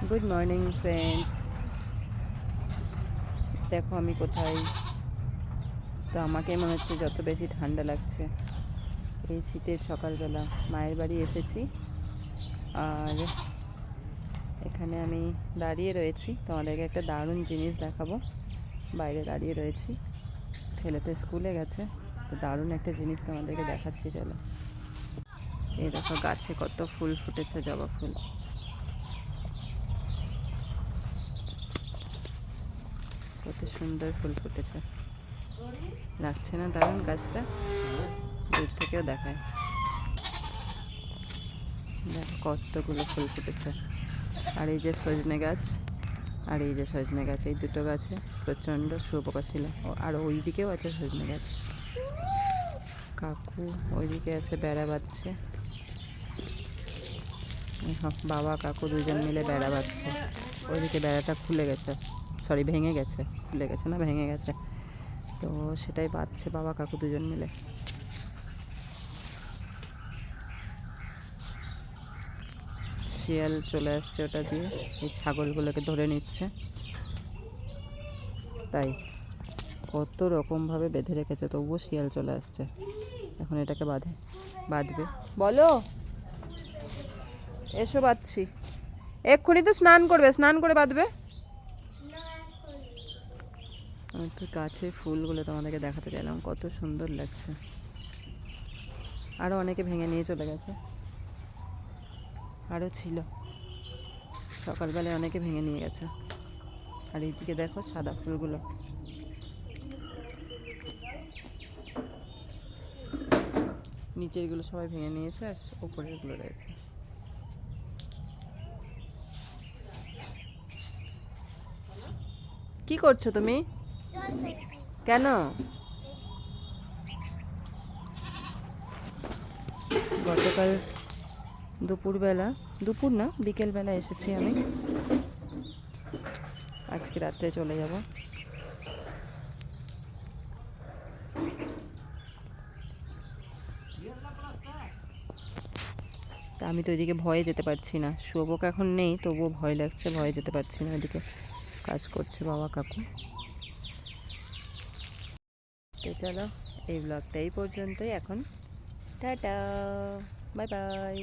Good morning friends. দেখো আমি কোথায়। তো আমাকে মনে হচ্ছে যত বেশি ঠান্ডা লাগছে এই শীতের সকালবেলা। মায়ের বাড়ি এসেছি আর এখানে আমি দাঁড়িয়ে রয়েছি, তোমাদেরকে একটা দারুণ জিনিস দেখাবো। বাইরে দাঁড়িয়ে রয়েছি, ছেলে তো স্কুলে গেছে, তো দারুণ একটা জিনিস তোমাদেরকে দেখাচ্ছি, চলো। এই দেখো গাছে কত ফুল ফুটেছে, জবা ফুল। কত সুন্দর ফুল ফুটেছে, লাগছে না দারুণ গাছটা? দূর থেকেও দেখায়, দেখো কতগুলো ফুল ফুটেছে। আর এই যে সজনে গাছ, আর এই যে সজনে গাছ, এই দুটো গাছে প্রচণ্ড শুয়োপোকা ছিল। আর ওই দিকেও আছে সজনে গাছ। কাকু ওইদিকে আছে, বেড়া বাঁধছে। বাবা কাকু দুজন মিলে বেড়া বাঁধছে। ওইদিকে বেড়াটা খুলে গেছে, সরি ভেঙে গেছে, খুলে গেছে না ভেঙে গেছে, তো সেটাই বাঁধছে বাবা কাকু দুজন মিলে। শিয়াল চলে আসছে ওটা দিয়ে, এই ছাগলগুলোকে ধরে নিচ্ছে। তাই কত রকমভাবে বেঁধে রেখেছে, তবুও শিয়াল চলে আসছে। এখন এটাকে বাঁধবে। বলো, এসো বাঁধছি। এক্ষুনি তো স্নান করবে, স্নান করে বাঁধবে। তো গাছের ফুলগুলো তোমাদেরকে দেখাতে চাইলাম, কত সুন্দর লাগছে। আরও অনেকে ভেঙে নিয়ে চলে গেছে, আরও ছিল সকালবেলায়, অনেকে ভেঙে নিয়ে গেছে। আর এইদিকে দেখো সাদা ফুলগুলো, নিচেরগুলো সবাই ভেঙে নিয়েছে আর উপরেরগুলো রয়েছে। কি করছো তুমি? কেন? গতকাল দুপুরবেলা, দুপুর না বিকেলবেলা এসেছি আমি, আজকে রাত্রে চলে যাব। তা আমি তো ওইদিকে ভয়ে যেতে পারছি না, শুয়োপোকা এখন নেই, তবুও ভয় লাগছে, ভয়ে যেতে পারছি না। ওইদিকে কাজ করছে বাবা কাকু। তো চলো, এই ব্লগটা এই পর্যন্তই এখন। Tata, bye bye.